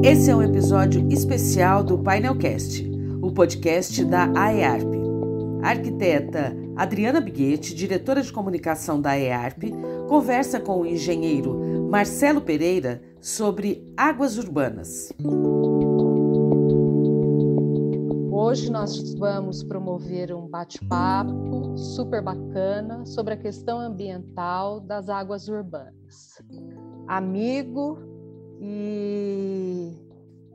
Esse é um episódio especial do Painelcast, o podcast da AEARP. A arquiteta Adriana Biguetti, diretora de comunicação da AEARP, conversa com o engenheiro Marcelo Pereira sobre águas urbanas. Hoje nós vamos promover um bate-papo super bacana sobre a questão ambiental das águas urbanas. Amigo e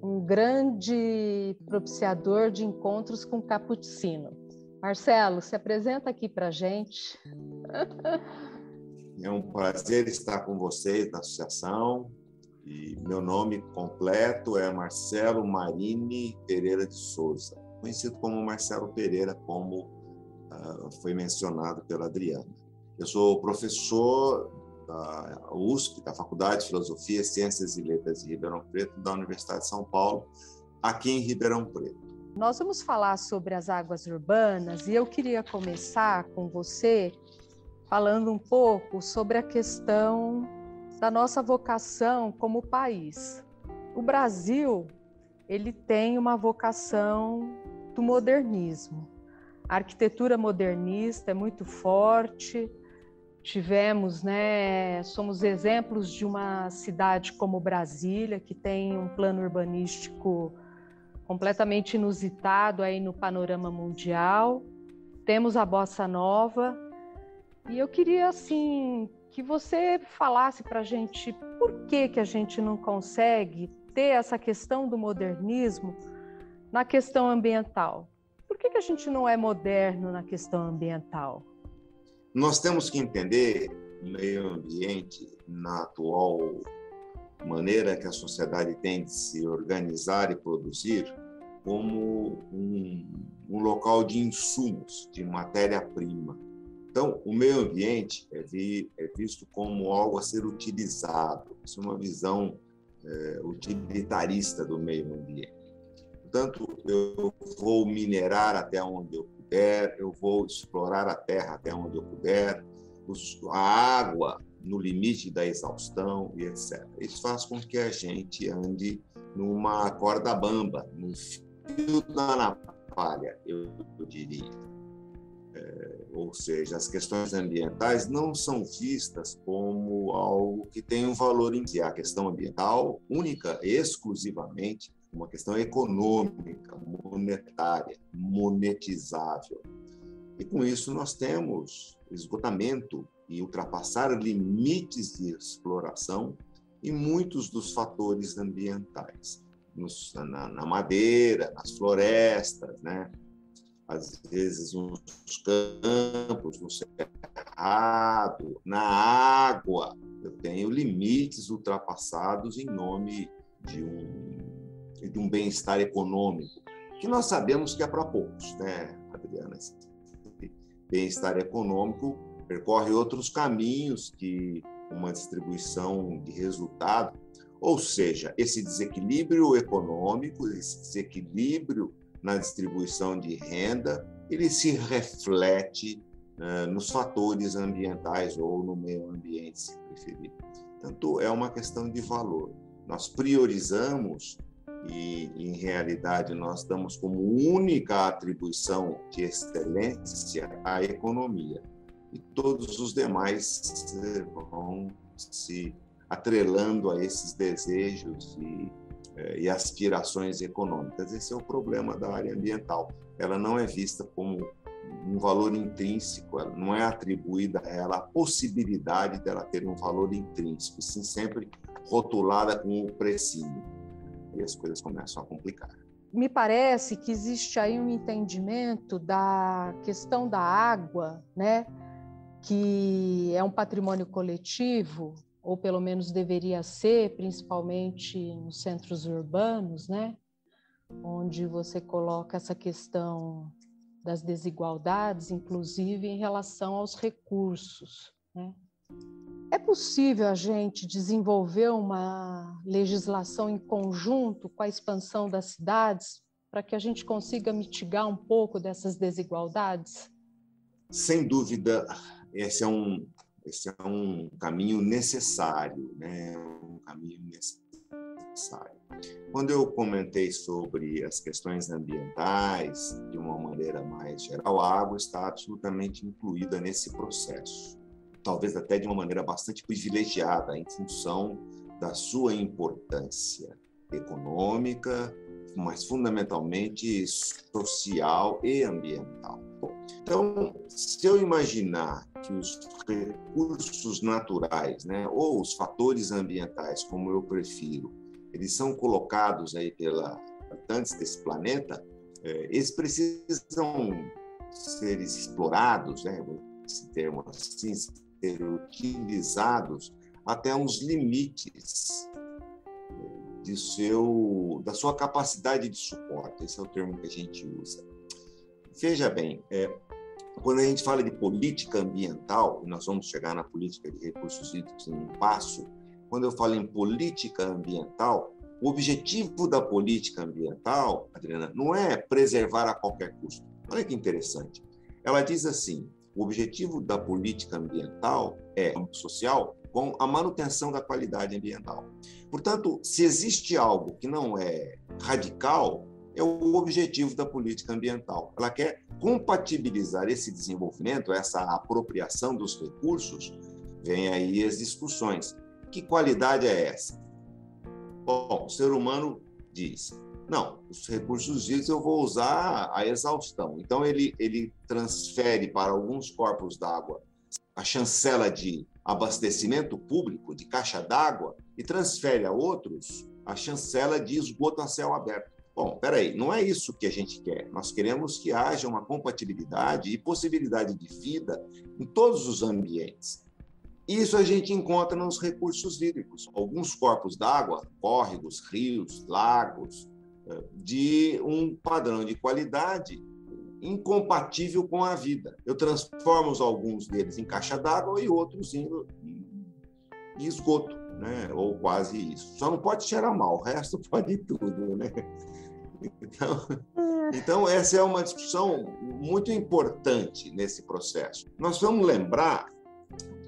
um grande propiciador de encontros com cappuccino. Marcelo, se apresenta aqui para a gente. É um prazer estar com vocês na associação. E meu nome completo é Marcelo Marini Pereira de Souza, conhecido como Marcelo Pereira, como foi mencionado pela Adriana. Eu sou professor da USP, da Faculdade de Filosofia, Ciências e Letras de Ribeirão Preto, da Universidade de São Paulo, aqui em Ribeirão Preto. Nós vamos falar sobre as águas urbanas e eu queria começar com você falando um pouco sobre a questão da nossa vocação como país. O Brasil, ele tem uma vocação do modernismo. A arquitetura modernista é muito forte. Somos exemplos de uma cidade como Brasília, que tem um plano urbanístico completamente inusitado aí no panorama mundial. Temos a Bossa Nova. E eu queria, que você falasse para a gente por que a gente não consegue ter essa questão do modernismo na questão ambiental. Por que a gente não é moderno na questão ambiental? Nós temos que entender o meio ambiente na atual maneira que a sociedade tem de se organizar e produzir como um local de insumos, de matéria-prima. Então, o meio ambiente é visto como algo a ser utilizado. Isso é uma visão utilitarista do meio ambiente. Portanto, eu vou minerar até onde eu puder, eu vou explorar a terra até onde eu puder, a água no limite da exaustão e etc. Isso faz com que a gente ande numa corda bamba, num fio da navalha, eu diria. Ou seja, as questões ambientais não são vistas como algo que tem um valor em si. A questão ambiental, única e exclusivamente, uma questão econômica, monetária, monetizável. E com isso nós temos esgotamento e ultrapassar limites de exploração em muitos dos fatores ambientais. Na madeira, nas florestas, né? Às vezes nos campos, no cerrado, na água. Eu tenho limites ultrapassados em nome de um bem-estar econômico, que nós sabemos que é para poucos, né, Adriana? Esse bem-estar econômico percorre outros caminhos que uma distribuição de resultado, ou seja, esse desequilíbrio econômico, esse desequilíbrio na distribuição de renda, ele se reflete nos fatores ambientais ou no meio ambiente, se preferir. Portanto, é uma questão de valor. Nós priorizamos e, em realidade, nós damos como única atribuição de excelência a economia. E todos os demais vão se atrelando a esses desejos e aspirações econômicas. Esse é o problema da área ambiental. Ela não é vista como um valor intrínseco, ela não é atribuída a ela a possibilidade dela ter um valor intrínseco, sim sempre rotulada com o precinho. E as coisas começam a complicar. Me parece que existe aí um entendimento da questão da água, né, que é um patrimônio coletivo, ou pelo menos deveria ser, principalmente nos centros urbanos, né, onde você coloca essa questão das desigualdades, inclusive em relação aos recursos, né? É possível a gente desenvolver uma legislação em conjunto com a expansão das cidades para que a gente consiga mitigar um pouco dessas desigualdades? Sem dúvida, esse é um caminho necessário, né? Um caminho necessário necessário. Quando eu comentei sobre as questões ambientais, de uma maneira mais geral, a água está absolutamente incluída nesse processo. Talvez até de uma maneira bastante privilegiada, em função da sua importância econômica, mas fundamentalmente social e ambiental. Então, se eu imaginar que os recursos naturais, né, ou os fatores ambientais, como eu prefiro, eles são colocados aí pelos habitantes desse planeta, eles precisam ser explorados, né, esse termo assim, ser utilizados até uns limites da sua capacidade de suporte. Esse é o termo que a gente usa. Veja bem, quando a gente fala de política ambiental, e nós vamos chegar na política de recursos hídricos em um passo, quando eu falo em política ambiental, o objetivo da política ambiental, Adriana, não é preservar a qualquer custo. Olha que interessante. Ela diz assim, o objetivo da política ambiental é social com a manutenção da qualidade ambiental. Portanto, se existe algo que não é radical, é o objetivo da política ambiental. Ela quer compatibilizar esse desenvolvimento, essa apropriação dos recursos. Vem aí as discussões. Que qualidade é essa? Bom, o ser humano diz, não, os recursos hídricos eu vou usar a exaustão. Então, ele transfere para alguns corpos d'água a chancela de abastecimento público, de caixa d'água, e transfere a outros a chancela de esgoto a céu aberto. Bom, peraí, não é isso que a gente quer. Nós queremos que haja uma compatibilidade e possibilidade de vida em todos os ambientes. Isso a gente encontra nos recursos hídricos. Alguns corpos d'água, córregos, rios, lagos, de um padrão de qualidade incompatível com a vida. Eu transformo alguns deles em caixa d'água e outros em esgoto, né? Ou quase isso. Só não pode cheirar mal, o resto pode tudo, né? Então, essa é uma discussão muito importante nesse processo. Nós vamos lembrar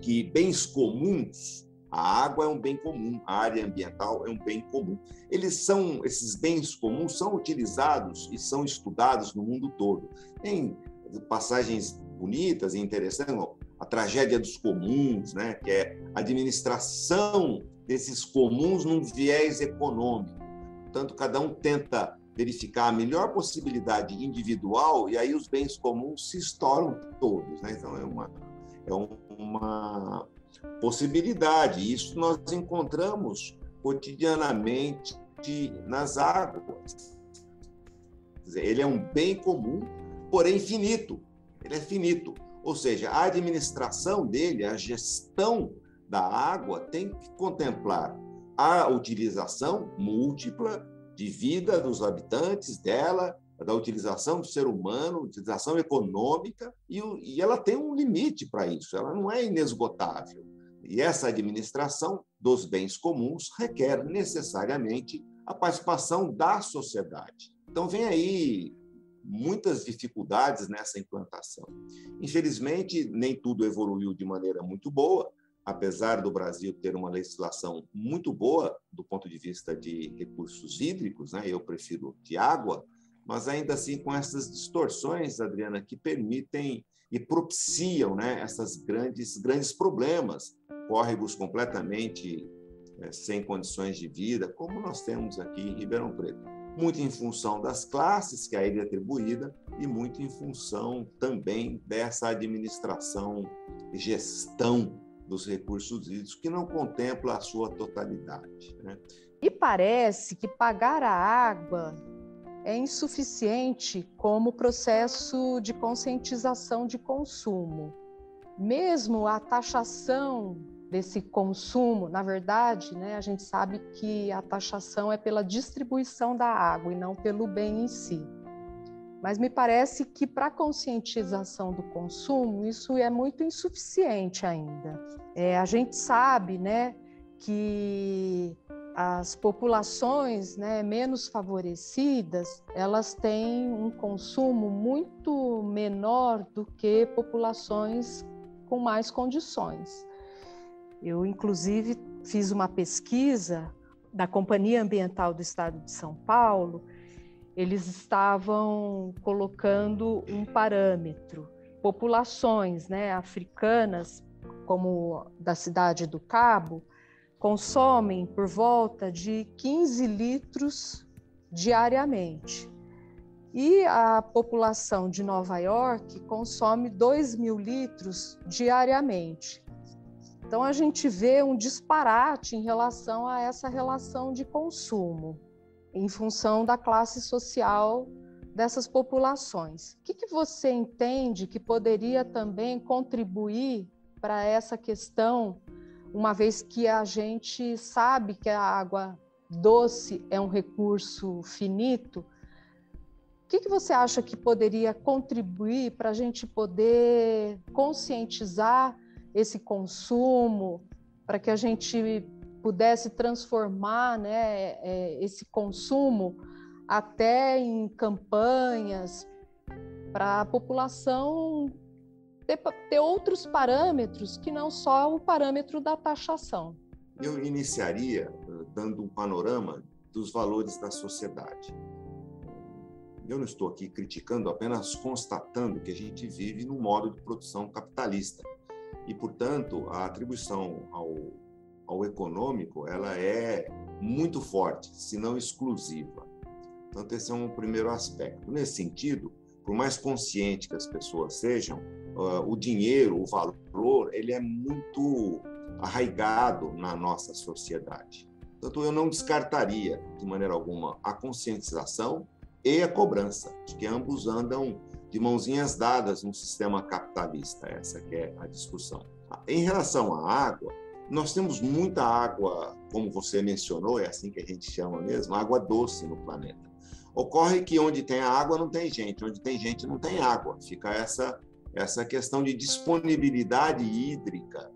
que bens comuns, a água é um bem comum, a área ambiental é um bem comum. Esses bens comuns são utilizados e são estudados no mundo todo. Tem passagens bonitas e interessantes, a tragédia dos comuns, né, que é a administração desses comuns num viés econômico. Portanto, cada um tenta verificar a melhor possibilidade individual e aí os bens comuns se estouram todos, né? Então, é uma possibilidade. Isso nós encontramos cotidianamente nas águas. Quer dizer, ele é um bem comum, porém finito. Ele é finito. Ou seja, a administração dele, a gestão da água tem que contemplar a utilização múltipla de vida dos habitantes dela, da utilização do ser humano, utilização econômica, e ela tem um limite para isso, ela não é inesgotável. E essa administração dos bens comuns requer necessariamente a participação da sociedade. Então, vem aí muitas dificuldades nessa implantação. Infelizmente, nem tudo evoluiu de maneira muito boa, apesar do Brasil ter uma legislação muito boa do ponto de vista de recursos hídricos, né? Eu prefiro de água, mas ainda assim com essas distorções, Adriana, que permitem e propiciam, né, esses grandes problemas, córregos completamente sem condições de vida, como nós temos aqui em Ribeirão Preto. Muito em função das classes que a ele é atribuída e muito em função também dessa administração e gestão dos recursos hídricos, que não contempla a sua totalidade, né? E parece que pagar a água é insuficiente como processo de conscientização de consumo. Mesmo a taxação desse consumo, na verdade, né, a gente sabe que a taxação é pela distribuição da água e não pelo bem em si. Mas me parece que para a conscientização do consumo, isso é muito insuficiente ainda. A gente sabe, né, que as populações, né, menos favorecidas, elas têm um consumo muito menor do que populações com mais condições. Eu, inclusive, fiz uma pesquisa da Companhia Ambiental do Estado de São Paulo, eles estavam colocando um parâmetro. Populações, né, africanas, como da Cidade do Cabo, consomem por volta de 15 litros diariamente. E a população de Nova York consome 2.000 litros diariamente. Então, a gente vê um disparate em relação a essa relação de consumo, em função da classe social dessas populações. O que você entende que poderia também contribuir para essa questão, uma vez que a gente sabe que a água doce é um recurso finito? O que você acha que poderia contribuir para a gente poder conscientizar esse consumo, para que a gente pudesse transformar, né, esse consumo até em campanhas para a população ter outros parâmetros que não só o parâmetro da taxação? Eu iniciaria dando um panorama dos valores da sociedade. Eu não estou aqui criticando, apenas constatando que a gente vive num modo de produção capitalista. E, portanto, a atribuição ao econômico ela é muito forte, se não exclusiva. Portanto, esse é um primeiro aspecto. Nesse sentido, por mais consciente que as pessoas sejam, o dinheiro, o valor, ele é muito arraigado na nossa sociedade. Portanto, eu não descartaria, de maneira alguma, a conscientização e a cobrança. Acho que ambos andam de mãozinhas dadas no sistema capitalista, essa que é a discussão. Em relação à água, nós temos muita água, como você mencionou, é assim que a gente chama mesmo, água doce no planeta. Ocorre que onde tem água não tem gente, onde tem gente não tem água. Fica essa questão de disponibilidade hídrica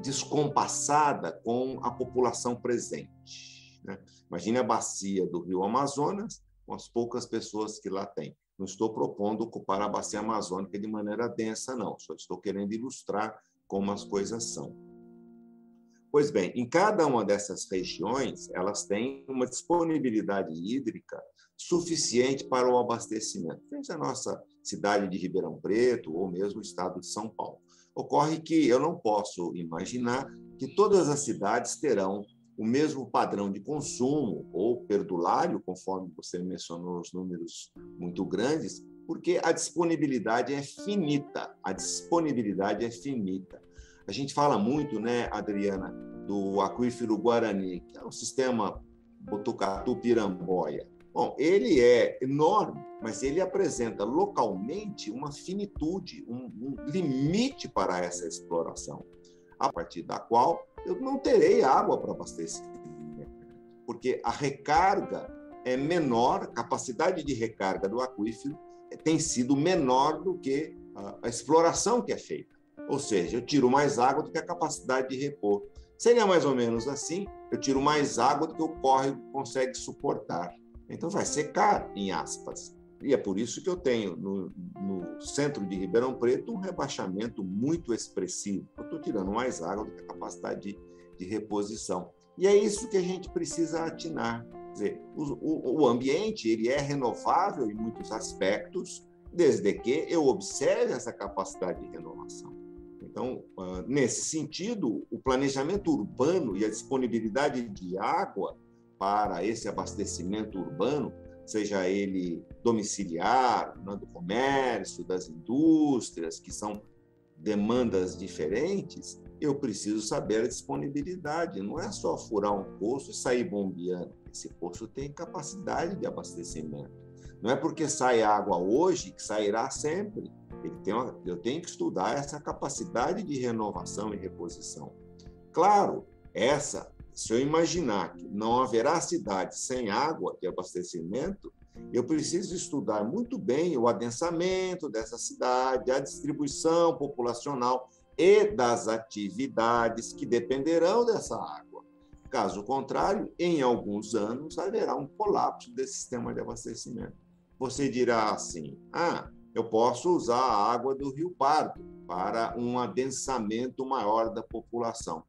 descompassada com a população presente, né? Imagine a bacia do Rio Amazonas, com as poucas pessoas que lá tem. Não estou propondo ocupar a bacia amazônica de maneira densa, não. Só estou querendo ilustrar como as coisas são. Pois bem, em cada uma dessas regiões, elas têm uma disponibilidade hídrica suficiente para o abastecimento. Veja a nossa cidade de Ribeirão Preto ou mesmo o estado de São Paulo. Ocorre que eu não posso imaginar que todas as cidades terão o mesmo padrão de consumo ou perdulário, conforme você mencionou os números muito grandes, porque a disponibilidade é finita. A disponibilidade é finita. A gente fala muito, né, Adriana, do aquífero Guarani, que é o sistema Botucatu-Piramboia. Bom, ele é enorme, mas ele apresenta localmente uma finitude, um limite para essa exploração, a partir da qual eu não terei água para abastecimento, porque a recarga é menor, a capacidade de recarga do aquífero tem sido menor do que a exploração que é feita. Ou seja, eu tiro mais água do que a capacidade de repor. Seria mais ou menos assim, eu tiro mais água do que o córrego consegue suportar. Então vai secar, em aspas. E é por isso que eu tenho no centro de Ribeirão Preto um rebaixamento muito expressivo. Eu estou tirando mais água do que a capacidade de reposição. E é isso que a gente precisa atinar. Quer dizer, o ambiente ele é renovável em muitos aspectos, desde que eu observe essa capacidade de renovação. Então, nesse sentido, o planejamento urbano e a disponibilidade de água para esse abastecimento urbano, seja ele domiciliar, do comércio, das indústrias, que são demandas diferentes, eu preciso saber a disponibilidade. Não é só furar um poço e sair bombeando. Esse poço tem capacidade de abastecimento. Não é porque sai água hoje que sairá sempre. Eu tenho que estudar essa capacidade de renovação e reposição. Claro, se eu imaginar que não haverá cidade sem água de abastecimento, eu preciso estudar muito bem o adensamento dessa cidade, a distribuição populacional e das atividades que dependerão dessa água. Caso contrário, em alguns anos haverá um colapso desse sistema de abastecimento. Você dirá assim: eu posso usar a água do Rio Pardo para um adensamento maior da população.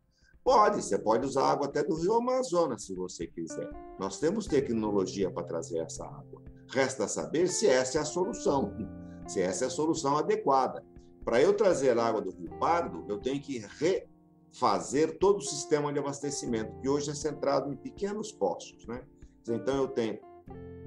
Você pode usar água até do Rio Amazonas, se você quiser. Nós temos tecnologia para trazer essa água. Resta saber se essa é a solução, se essa é a solução adequada. Para eu trazer água do Rio Pardo, eu tenho que refazer todo o sistema de abastecimento, que hoje é centrado em pequenos poços, né? Então, eu tenho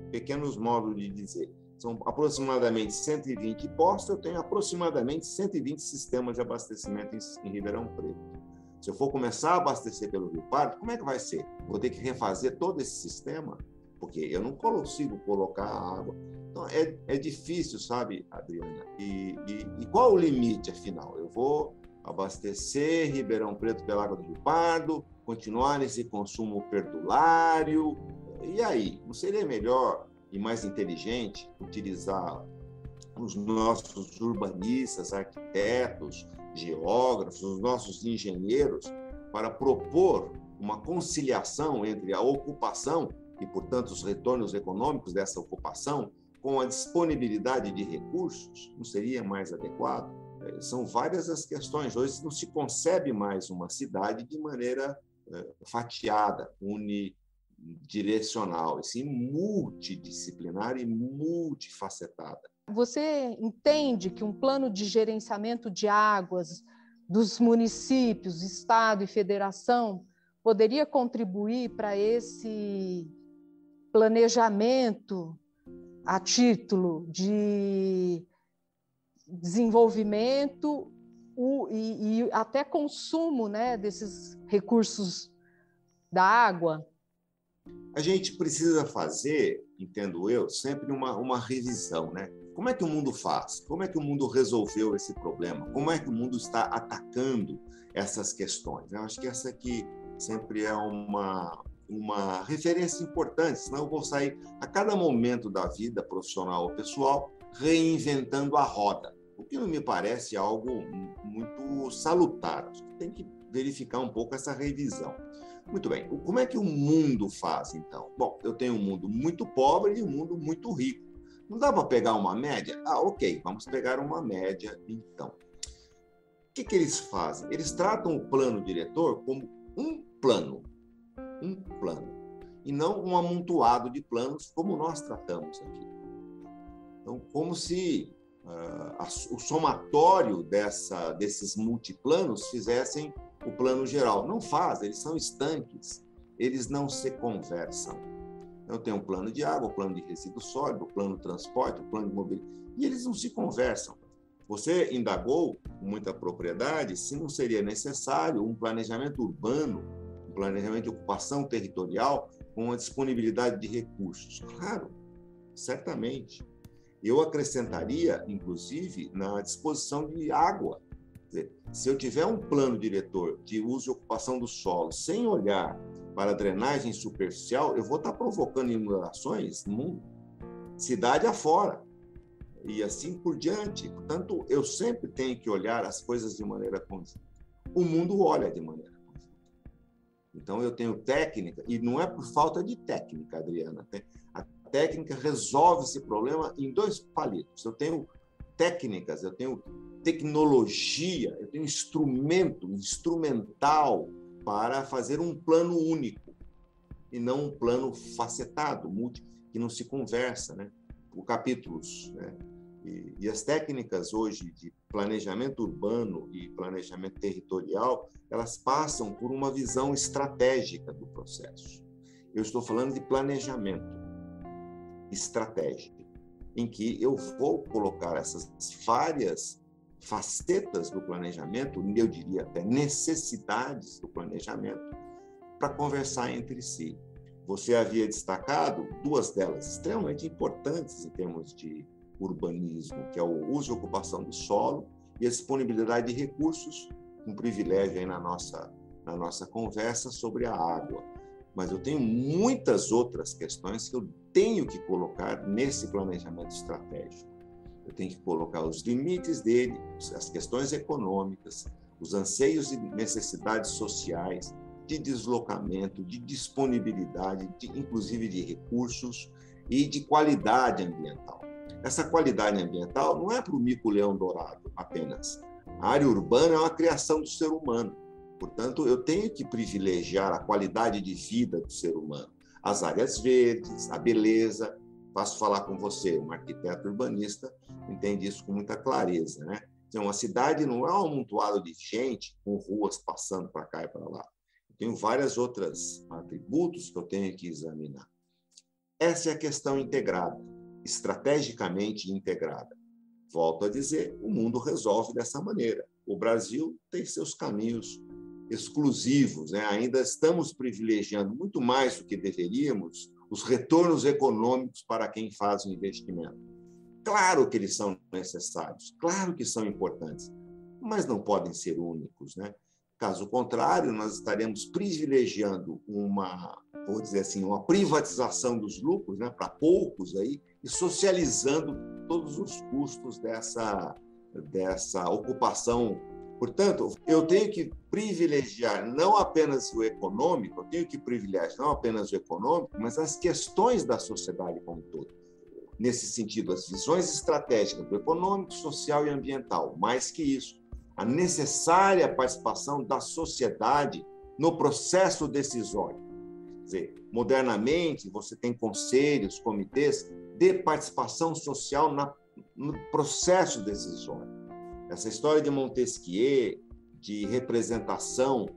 pequenos modos de dizer. São aproximadamente 120 poços, eu tenho aproximadamente 120 sistemas de abastecimento em Ribeirão Preto. Se eu for começar a abastecer pelo Rio Pardo, como é que vai ser? Vou ter que refazer todo esse sistema, porque eu não consigo colocar a água. Então, é difícil, sabe, Adriana? E qual o limite, afinal? Eu vou abastecer Ribeirão Preto pela água do Rio Pardo, continuar nesse consumo perdulário, e aí? Não seria melhor e mais inteligente utilizar os nossos urbanistas, arquitetos, geógrafos, os nossos engenheiros, para propor uma conciliação entre a ocupação e, portanto, os retornos econômicos dessa ocupação com a disponibilidade de recursos? Não seria mais adequado? São várias as questões. Hoje não se concebe mais uma cidade de maneira fatiada, unidirecional, e sim multidisciplinar e multifacetada. Você entende que um plano de gerenciamento de águas dos municípios, estado e federação poderia contribuir para esse planejamento a título de desenvolvimento e até consumo, né, desses recursos da água? A gente precisa fazer, entendo eu, sempre uma revisão, né? Como é que o mundo faz? Como é que o mundo resolveu esse problema? Como é que o mundo está atacando essas questões? Eu acho que essa aqui sempre é uma referência importante, senão eu vou sair a cada momento da vida profissional ou pessoal reinventando a roda, o que não me parece algo muito salutar. Acho que tem que verificar um pouco essa revisão. Muito bem, como é que o mundo faz, então? Bom, eu tenho um mundo muito pobre e um mundo muito rico. Não dá para pegar uma média? Ok, vamos pegar uma média, então. O que eles fazem? Eles tratam o plano diretor como um plano, e não um amontoado de planos como nós tratamos aqui. Então, como se o somatório desses multiplanos fizessem o plano geral. Não faz, eles são estanques, eles não se conversam. Eu tenho um plano de água, um plano de resíduo sólido, um plano de transporte, um plano de mobilidade, e eles não se conversam. Você indagou com muita propriedade se não seria necessário um planejamento urbano, um planejamento de ocupação territorial com a disponibilidade de recursos. Claro, certamente. Eu acrescentaria, inclusive, na disposição de água. Quer dizer, se eu tiver um plano diretor de uso e ocupação do solo sem olhar para a drenagem superficial, eu vou estar provocando inundações no mundo, cidade afora, e assim por diante. Portanto, eu sempre tenho que olhar as coisas de maneira conjunta. O mundo olha de maneira conjunta. Então, eu tenho técnica, e não é por falta de técnica, Adriana. A técnica resolve esse problema em 2 palitos. Eu tenho técnicas, eu tenho tecnologia, eu tenho instrumental para fazer um plano único e não um plano facetado, que não se conversa, né? Por capítulos, né? E as técnicas hoje de planejamento urbano e planejamento territorial, elas passam por uma visão estratégica do processo. Eu estou falando de planejamento estratégico, em que eu vou colocar essas várias facetas do planejamento, eu diria até necessidades do planejamento, para conversar entre si. Você havia destacado 2 delas extremamente importantes em termos de urbanismo, que é o uso e ocupação do solo e a disponibilidade de recursos, um privilégio aí na nossa conversa sobre a água. Mas eu tenho muitas outras questões que eu tenho que colocar nesse planejamento estratégico. Eu tenho que colocar os limites dele, as questões econômicas, os anseios e necessidades sociais, de deslocamento, de disponibilidade, inclusive de recursos e de qualidade ambiental. Essa qualidade ambiental não é para o mico-leão dourado apenas. A área urbana é uma criação do ser humano. Portanto, eu tenho que privilegiar a qualidade de vida do ser humano, as áreas verdes, a beleza. Faço falar com você, um arquiteto urbanista, entende isso com muita clareza, né? Então, uma cidade não é um amontoado de gente com ruas passando para cá e para lá. Eu tenho vários outros atributos que eu tenho que examinar. Essa é a questão integrada, estrategicamente integrada. Volto a dizer, o mundo resolve dessa maneira. O Brasil tem seus caminhos exclusivos, né? Ainda estamos privilegiando muito mais do que deveríamos os retornos econômicos para quem faz o investimento. Claro que eles são necessários, claro que são importantes, mas não podem ser únicos, né? Caso contrário, nós estaremos privilegiando vou dizer assim, uma privatização dos lucros, né, para poucos aí, e socializando todos os custos dessa ocupação. Portanto, eu tenho que privilegiar não apenas o econômico, mas as questões da sociedade como um todo. Nesse sentido, as visões estratégicas do econômico, social e ambiental. Mais que isso, a necessária participação da sociedade no processo decisório. Quer dizer, modernamente, você tem conselhos, comitês de participação social no processo decisório. Essa história de Montesquieu, de representação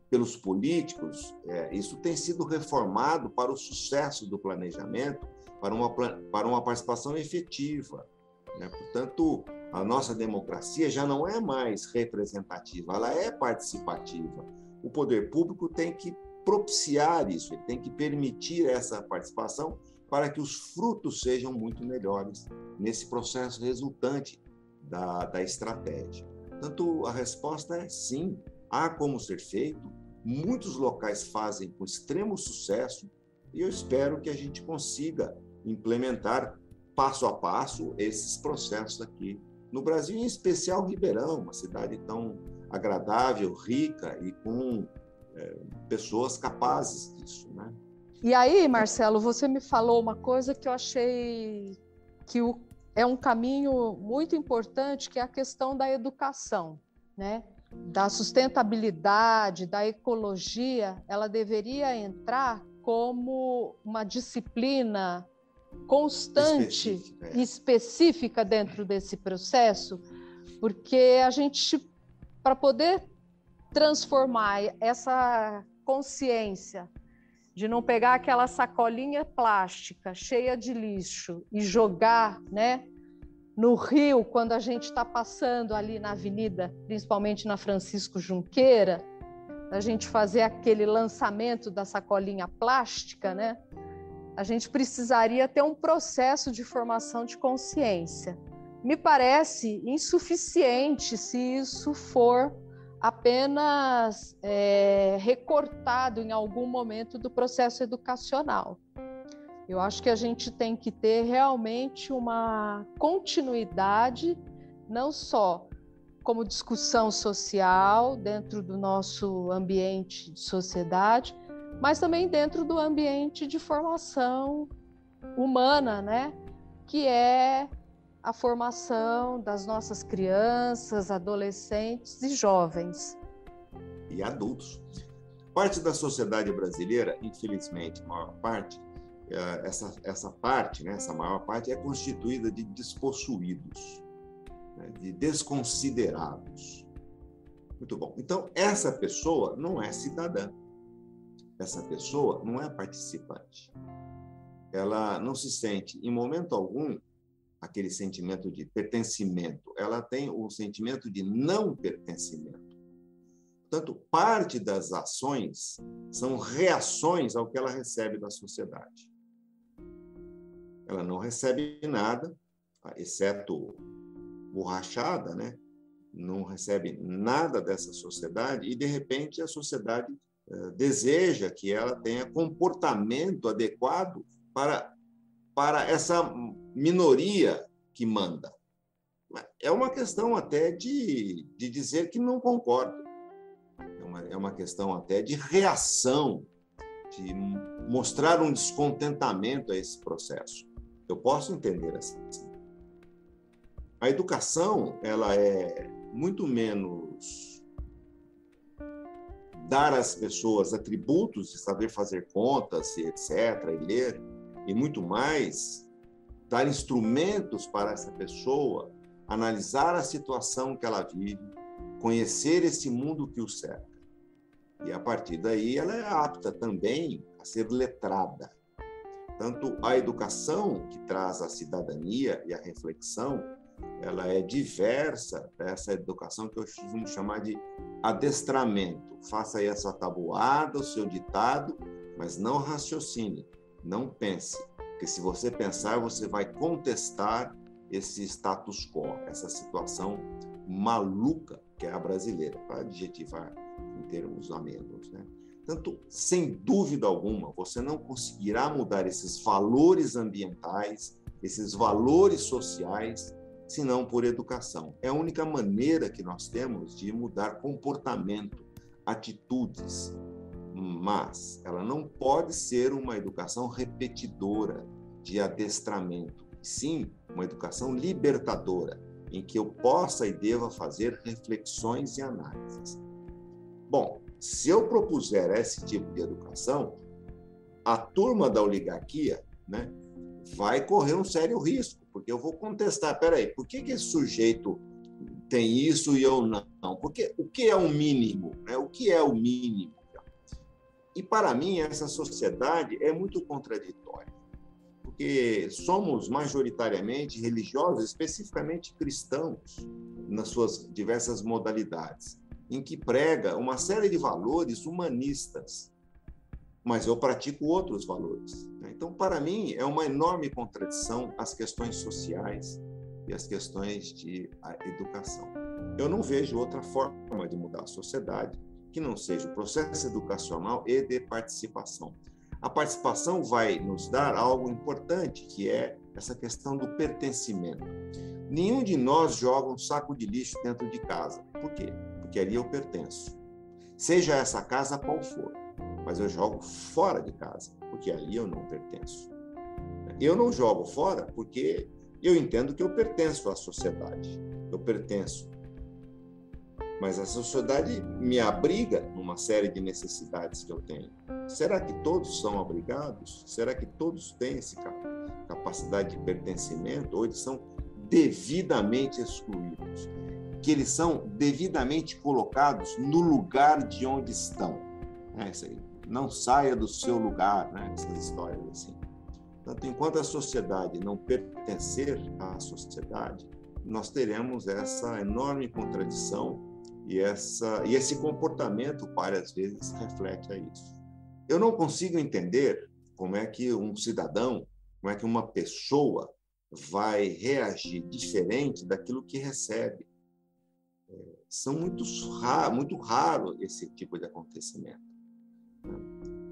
pelos políticos, isso tem sido reformado para o sucesso do planejamento, para uma participação efetiva, né? Portanto, a nossa democracia já não é mais representativa, ela é participativa. O poder público tem que propiciar isso, ele tem que permitir essa participação para que os frutos sejam muito melhores nesse processo resultante da estratégia. Portanto, a resposta é sim, há como ser feito, muitos locais fazem com extremo sucesso e eu espero que a gente consiga implementar passo a passo esses processos aqui no Brasil, em especial Ribeirão, uma cidade tão agradável, rica e com pessoas capazes disso, né? E aí, Marcelo, você me falou uma coisa que eu achei que é um caminho muito importante, que é a questão da educação, né? Da sustentabilidade, da ecologia, ela deveria entrar como uma disciplina constante e específica dentro desse processo, porque a gente, para poder transformar essa consciência de não pegar aquela sacolinha plástica cheia de lixo e jogar, né, no rio quando a gente está passando ali na avenida, principalmente na Francisco Junqueira, a gente fazer aquele lançamento da sacolinha plástica, né? A gente precisaria ter um processo de formação de consciência. Me parece insuficiente se isso for apenas recortado em algum momento do processo educacional. Eu acho que a gente tem que ter realmente uma continuidade, não só como discussão social dentro do nosso ambiente de sociedade, mas também dentro do ambiente de formação humana, né? Que é a formação das nossas crianças, adolescentes e jovens. E adultos. Parte da sociedade brasileira, infelizmente, a maior parte, essa parte, né, essa maior parte é constituída de despossuídos, né, de desconsiderados. Muito bom. Então, essa pessoa não é cidadã. Essa pessoa não é participante. Ela não se sente, em momento algum, aquele sentimento de pertencimento. Ela tem o sentimento de não pertencimento. Portanto, parte das ações são reações ao que ela recebe da sociedade. Ela não recebe nada, exceto borrachada, né? Não recebe nada dessa sociedade e, de repente, a sociedade deseja que ela tenha comportamento adequado para essa minoria que manda. É uma questão até de dizer que não concordo. É uma questão até de reação, de mostrar um descontentamento a esse processo. Eu posso entender assim. A educação, ela é muito menos dar às pessoas atributos de saber fazer contas, etc., e ler, e muito mais, dar instrumentos para essa pessoa analisar a situação que ela vive, conhecer esse mundo que o cerca. E, a partir daí, ela é apta também a ser letrada. Tanto a educação, que traz a cidadania e a reflexão, ela é diversa dessa educação que eu costumo chamar de adestramento. Faça aí essa tabuada, o seu ditado, mas não raciocine, não pense. Porque se você pensar, você vai contestar esse status quo, essa situação maluca que é a brasileira, para adjetivar em termos amenos, né? Tanto, sem dúvida alguma, você não conseguirá mudar esses valores ambientais, esses valores sociais, senão por educação. É a única maneira que nós temos de mudar comportamento, atitudes, mas ela não pode ser uma educação repetidora de adestramento, sim uma educação libertadora, em que eu possa e deva fazer reflexões e análises. Bom, se eu propuser esse tipo de educação, a turma da oligarquia, né, vai correr um sério risco, porque eu vou contestar, peraí, por que esse sujeito tem isso e eu não? Porque o que é o mínimo? Né? O que é o mínimo? E, para mim, essa sociedade é muito contraditória, porque somos majoritariamente religiosos, especificamente cristãos, nas suas diversas modalidades, em que prega uma série de valores humanistas, mas eu pratico outros valores. Então, para mim, é uma enorme contradição as questões sociais e as questões de educação. Eu não vejo outra forma de mudar a sociedade que não seja o processo educacional e de participação. A participação vai nos dar algo importante, que é essa questão do pertencimento. Nenhum de nós joga um saco de lixo dentro de casa. Por quê? Porque ali eu pertenço. Seja essa casa qual for, mas eu jogo fora de casa, porque ali eu não pertenço. Eu não jogo fora porque eu entendo que eu pertenço à sociedade. Eu pertenço. Mas a sociedade me abriga numa série de necessidades que eu tenho. Será que todos são abrigados? Será que todos têm essa capacidade de pertencimento? Ou eles são devidamente excluídos? Que eles são devidamente colocados no lugar de onde estão? Isso aí. Não saia do seu lugar, né? Essas histórias assim. Portanto, enquanto a sociedade não pertencer à sociedade, nós teremos essa enorme contradição e esse comportamento, várias vezes, reflete a isso. Eu não consigo entender como é que um cidadão, como é que uma pessoa vai reagir diferente daquilo que recebe. São muito raro esse tipo de acontecimento.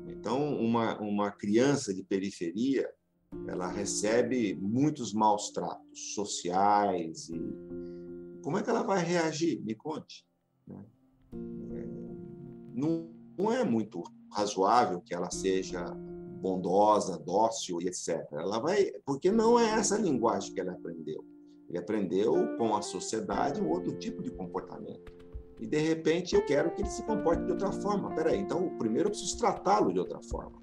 Então, uma criança de periferia, ela recebe muitos maus tratos sociais. E como é que ela vai reagir? Me conte. Não é muito razoável que ela seja bondosa, dócil e etc. Ela vai, porque não é essa linguagem que ela aprendeu. Ele aprendeu com a sociedade um outro tipo de comportamento. E, de repente, eu quero que ele se comporte de outra forma. Peraí, então, primeiro eu preciso tratá-lo de outra forma.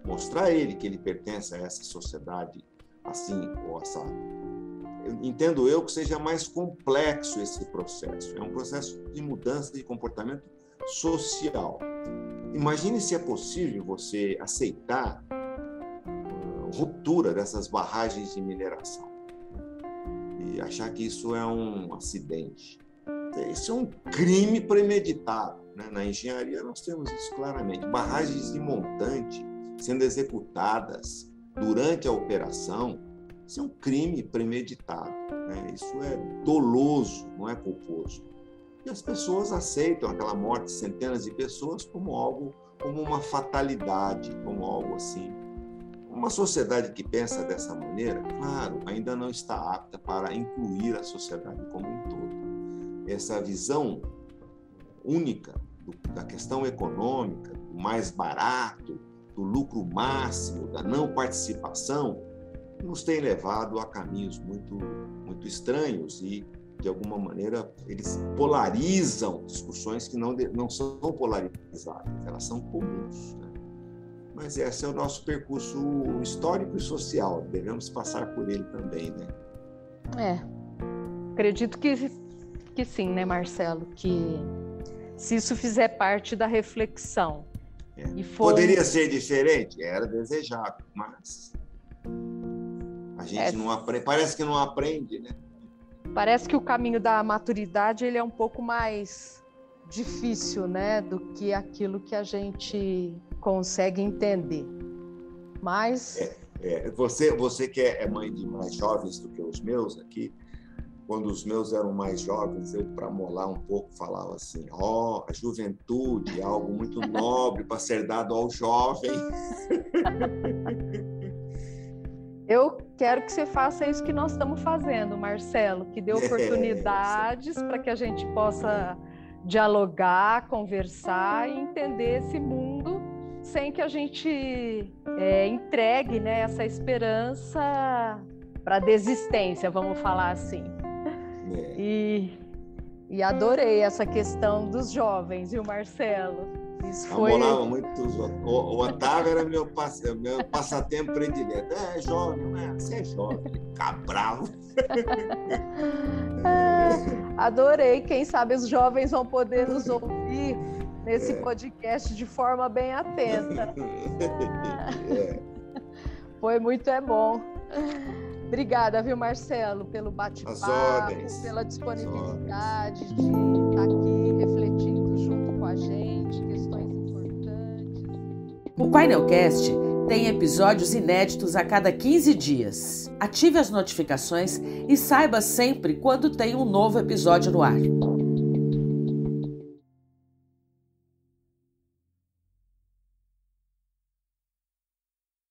Mostrar a ele que ele pertence a essa sociedade assim ou assado. Entendo eu que seja mais complexo esse processo. É um processo de mudança de comportamento social. Imagine se é possível você aceitar a ruptura dessas barragens de mineração e achar que isso é um acidente. Isso é um crime premeditado. Na engenharia nós temos isso claramente. Barragens de montante sendo executadas durante a operação, isso é um crime premeditado. Isso é doloso, não é culposo. E as pessoas aceitam aquela morte de centenas de pessoas como algo, como uma fatalidade, como algo assim. Uma sociedade que pensa dessa maneira, claro, ainda não está apta para incluir a sociedade como um todo. Essa visão única da questão econômica, do mais barato, do lucro máximo, da não participação, nos tem levado a caminhos muito estranhos e de alguma maneira, eles polarizam discussões que não são polarizadas, elas são comuns, né? Mas esse é o nosso percurso histórico e social, devemos passar por ele também, né? Acredito que sim, né, Marcelo? Que se isso fizer parte da reflexão. E Poderia ser diferente? Era desejável, mas a gente não aprende, parece que não aprende, né? Parece que o caminho da maturidade ele é um pouco mais difícil, né, do que aquilo que a gente consegue entender. Mas você que é mãe de mais jovens do que os meus aqui, quando os meus eram mais jovens, eu, para molar um pouco, falava assim: a juventude é algo muito nobre para ser dado ao jovem. Eu quero que você faça isso que nós estamos fazendo, Marcelo, que dê oportunidades para que a gente possa dialogar, conversar e entender esse mundo sem que a gente entregue, né, essa esperança para a desistência, vamos falar assim. E adorei essa questão dos jovens, viu, Marcelo? Isso foi... Amolava muito os outros. O Otávio era meu passatempo predileto. Jovem, você é jovem, fica bravo. Adorei. Quem sabe os jovens vão poder nos ouvir nesse podcast de forma bem atenta. Foi muito bom. Obrigada, viu, Marcelo, pelo bate-papo, pela disponibilidade de estar aqui refletindo junto com a gente, questões importantes. O Painelcast tem episódios inéditos a cada 15 dias. Ative as notificações e saiba sempre quando tem um novo episódio no ar.